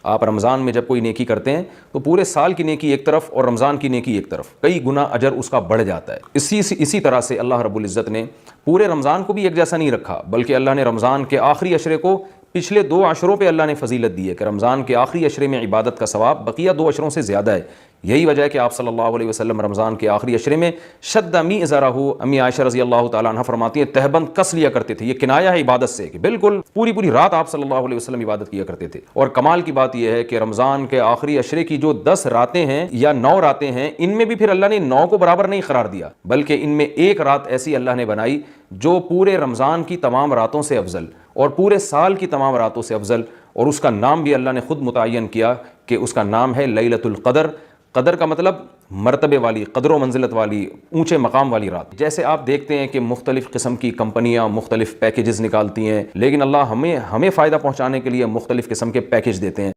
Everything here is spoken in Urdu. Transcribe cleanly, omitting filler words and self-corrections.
آپ رمضان میں جب کوئی نیکی کرتے ہیں تو پورے سال کی نیکی ایک طرف اور رمضان کی نیکی ایک طرف، کئی گنا اجر اس کا بڑھ جاتا ہے۔ اسی طرح سے اللہ رب العزت نے پورے رمضان کو بھی ایک جیسا نہیں رکھا، بلکہ اللہ نے رمضان کے آخری عشرے کو پچھلے 2 عشروں پہ اللہ نے فضیلت دی ہے کہ رمضان کے آخری عشرے میں عبادت کا ثواب بقیہ 2 عشروں سے زیادہ ہے۔ یہی وجہ ہے کہ آپ صلی اللہ علیہ وسلم رمضان کے آخری عشرے میں شد میزرہ، امی عائشہ رضی اللہ تعالیٰ عنہ فرماتی ہیں تہبند کس لیا کرتے تھے۔ یہ کنایہ ہے عبادت سے کہ بالکل پوری رات آپ صلی اللہ علیہ وسلم عبادت کیا کرتے تھے۔ اور کمال کی بات یہ ہے کہ رمضان کے آخری عشرے کی جو 10 راتیں ہیں یا 9 راتیں ہیں، ان میں بھی پھر اللہ نے 9 کو برابر نہیں قرار دیا، بلکہ ان میں ایک رات ایسی اللہ نے بنائی جو پورے رمضان کی تمام راتوں سے افضل اور پورے سال کی تمام راتوں سے افضل، اور اس کا نام بھی اللہ نے خود متعین کیا کہ اس کا نام ہے لیلۃ القدر۔ قدر کا مطلب مرتبے والی، قدر و منزلت والی، اونچے مقام والی رات۔ جیسے آپ دیکھتے ہیں کہ مختلف قسم کی کمپنیاں مختلف پیکیجز نکالتی ہیں، لیکن اللہ ہمیں فائدہ پہنچانے کے لیے مختلف قسم کے پیکیج دیتے ہیں۔